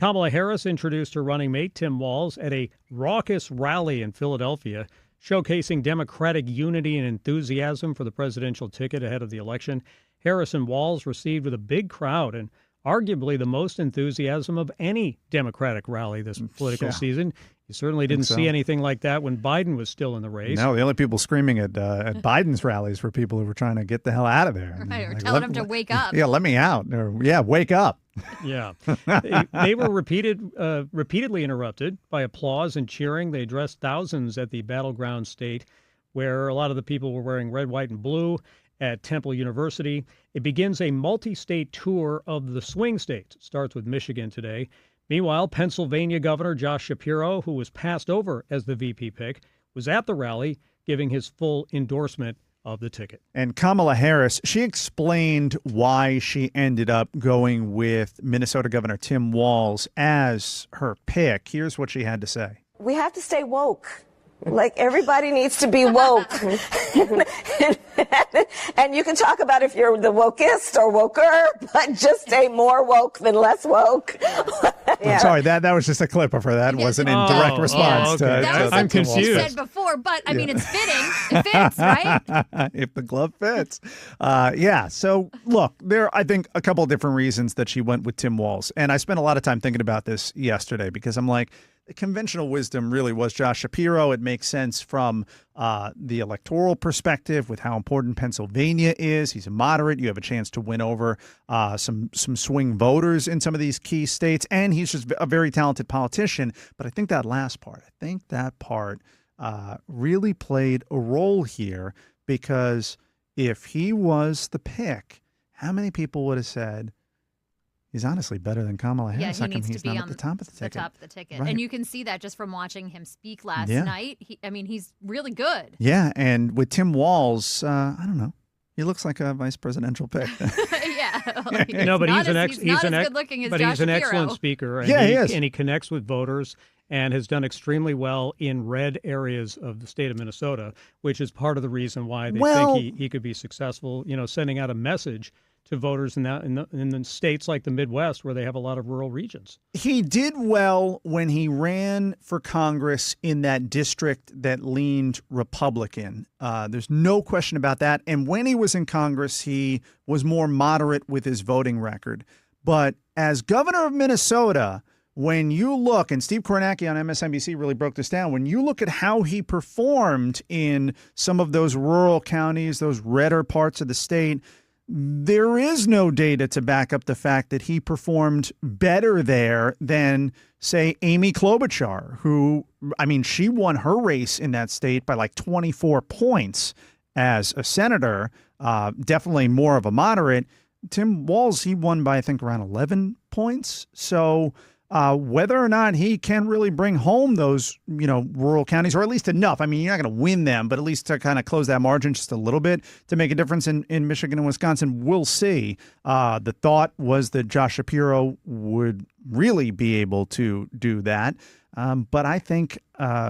Kamala Harris introduced her running mate, Tim Walz, at a raucous rally in Philadelphia, showcasing Democratic unity and enthusiasm for the presidential ticket ahead of the election. Harris and Walz received with a big crowd and arguably the most enthusiasm of any Democratic rally this political season. You certainly didn't see anything like that when Biden was still in the race. No, the only people screaming at Biden's rallies were people who were trying to get the hell out of there. Right, or telling him to wake up. Yeah, let me out. Or, wake up. Yeah. They were repeatedly interrupted by applause and cheering. They addressed thousands at the battleground state where a lot of the people were wearing red, white, and blue at Temple University. It begins a multi-state tour of the swing states. It starts with Michigan today. Meanwhile, Pennsylvania Governor Josh Shapiro, who was passed over as the VP pick, was at the rally giving his full endorsement of the ticket. And Kamala Harris, she explained why she ended up going with Minnesota Governor Tim Walz as her pick. Here's what she had to say. We have to stay woke. Like, everybody needs to be woke. And you can talk about if you're the wokest or woker, but just stay more woke than less woke. I'm sorry, that was just a clip of her. That wasn't in direct response okay. That was I'm confused. You said before, but I mean, it's fitting. It fits, right? If the glove fits. So look, there are, I think, a couple of different reasons that she went with Tim Walz. And I spent a lot of time thinking about this yesterday because I'm like, the conventional wisdom really was Josh Shapiro. It makes sense from the electoral perspective with how important Pennsylvania is. He's a moderate. You have a chance to win over some swing voters in some of these key states. And he's just a very talented politician. But I think that last part, really played a role here because if he was the pick, how many people would have said, he's honestly better than Kamala Harris? Yeah, he needs he's to be not on at the top of the ticket. top of the ticket. Right. And you can see that just from watching him speak last night. He's really good. Yeah, and with Tim Walz, I don't know. He looks like a vice presidential pick. No, but he's not as good looking as Josh he's an Shapiro. excellent speaker. And he is. And he connects with voters and has done extremely well in red areas of the state of Minnesota, which is part of the reason why they think he could be successful, sending out a message to voters in the states like the Midwest where they have a lot of rural regions. He did well when he ran for Congress in that district that leaned Republican. There's no question about that. And when he was in Congress, he was more moderate with his voting record. But as governor of Minnesota, when you look, and Steve Kornacki on MSNBC really broke this down, when you look at how he performed in some of those rural counties, those redder parts of the state, there is no data to back up the fact that he performed better there than, say, Amy Klobuchar, who, she won her race in that state by like 24 points as a senator, definitely more of a moderate. Tim Walz, he won by, I think, around 11 points. So whether or not he can really bring home those, rural counties, or at least enough. You're not going to win them, but at least to kind of close that margin just a little bit to make a difference in Michigan and Wisconsin. We'll see. The thought was that Josh Shapiro would really be able to do that. But I think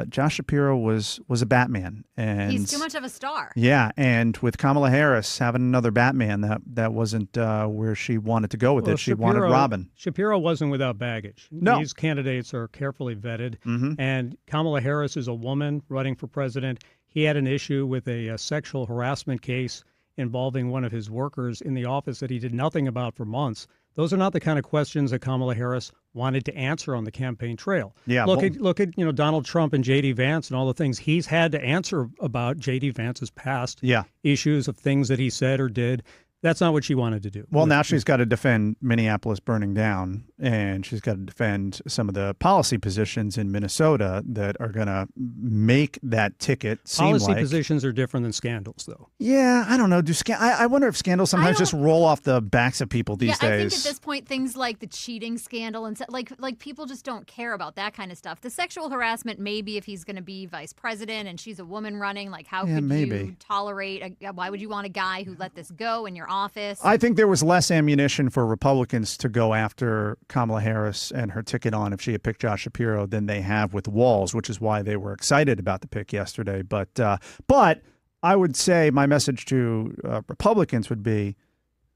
Josh Shapiro was a Batman, and he's too much of a star. Yeah, and with Kamala Harris having another Batman, that wasn't where she wanted to go with it. She wanted Robin. Shapiro wasn't without baggage. No. These candidates are carefully vetted, and Kamala Harris is a woman running for president. He had an issue with a sexual harassment case involving one of his workers in the office that he did nothing about for months. Those are not the kind of questions that Kamala Harris wanted to answer on the campaign trail. Yeah, look at Donald Trump and J.D. Vance and all the things he's had to answer about J.D. Vance's past issues of things that he said or did. That's not what she wanted to do. Well, now she's got to defend Minneapolis burning down, and she's got to defend some of the policy positions in Minnesota that are going to make that ticket seem like... Policy positions are different than scandals, though. Yeah, I don't know. I wonder if scandals sometimes just roll off the backs of people these days. I think at this point, things like the cheating scandal and like people just don't care about that kind of stuff. The sexual harassment, maybe if he's going to be vice president and she's a woman running, like how could you tolerate? Why would you want a guy who let this go in your office? I think there was less ammunition for Republicans to go after Kamala Harris and her ticket on if she had picked Josh Shapiro than they have with Walz, which is why they were excited about the pick yesterday. But I would say my message to Republicans would be,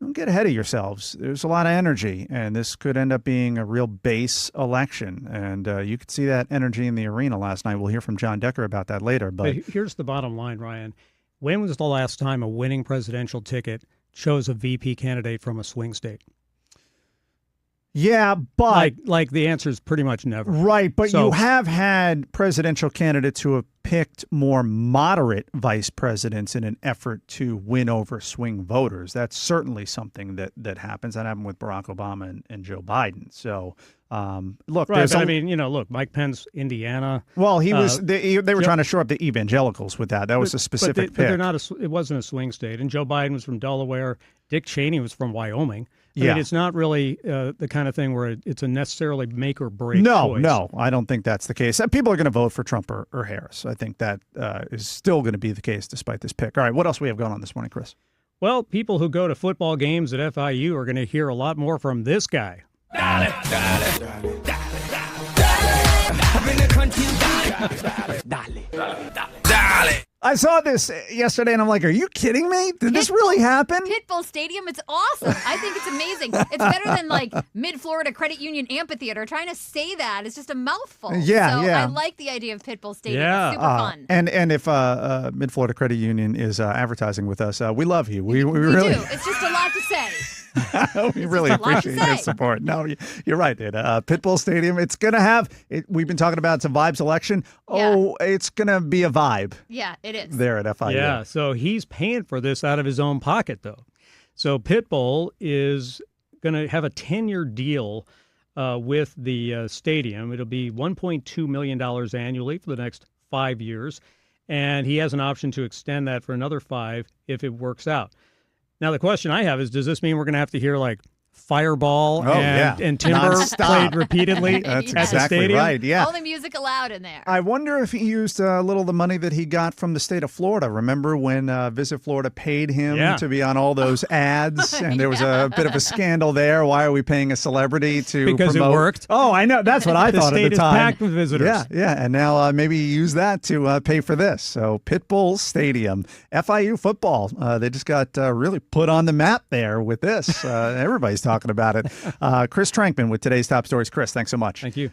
don't get ahead of yourselves. There's a lot of energy, and this could end up being a real base election. And you could see that energy in the arena last night. We'll hear from John Decker about that later. But here's the bottom line, Ryan. When was the last time a winning presidential ticket chose a VP candidate from a swing state? Yeah, but like the answer is pretty much never. Right, but you have had presidential candidates who have picked more moderate vice presidents in an effort to win over swing voters. That's certainly something that happens. That happened with Barack Obama and Joe Biden. So, look, right, but I mean, look, Mike Pence, Indiana. Well, he was. They were trying to shore up the evangelicals with that. That was a specific pick. But they're not. It wasn't a swing state. And Joe Biden was from Delaware. Dick Cheney was from Wyoming. I mean, it's not really the kind of thing where it's a necessarily make or break choice. No, I don't think that's the case. People are going to vote for Trump or Harris. I think that is still going to be the case despite this pick. All right, what else do we have going on this morning, Chris? Well, people who go to football games at FIU are going to hear a lot more from this guy. I saw this yesterday, and I'm like, are you kidding me? Did this really happen? Pitbull Stadium, it's awesome. I think it's amazing. It's better than, like, Mid-Florida Credit Union Amphitheater. Trying to say that is just a mouthful. Yeah. I like the idea of Pitbull Stadium. It's super fun. And if Mid-Florida Credit Union is advertising with us, we love you. We really do. It's just a lot to say. We really appreciate your support. No, you're right, Dana. Pitbull Stadium, it's going to have, we've been talking about, it's a vibes election. It's going to be a vibe. Yeah, it is. There at FIU. Yeah, so he's paying for this out of his own pocket, though. So Pitbull is going to have a 10-year deal with the stadium. It'll be $1.2 million annually for the next 5 years. And he has an option to extend that for another 5 if it works out. Now, the question I have is, does this mean we're going to have to hear, like, Fireball and Timber played repeatedly That's at the exactly stadium? right, yeah. All the music allowed in there. I wonder if he used a little of the money that he got from the state of Florida. Remember when Visit Florida paid him to be on all those ads? And there was a bit of a scandal there. Why are we paying a celebrity to because promote? It worked. Oh, I know. That's what I thought at the time. The state is packed with visitors. Yeah. And now maybe use that to pay for this. So Pitbull Stadium, FIU football. They just got really put on the map there with this. Everybody's talking about it. Chris Trenkmann with today's top stories. Chris, thanks so much. Thank you.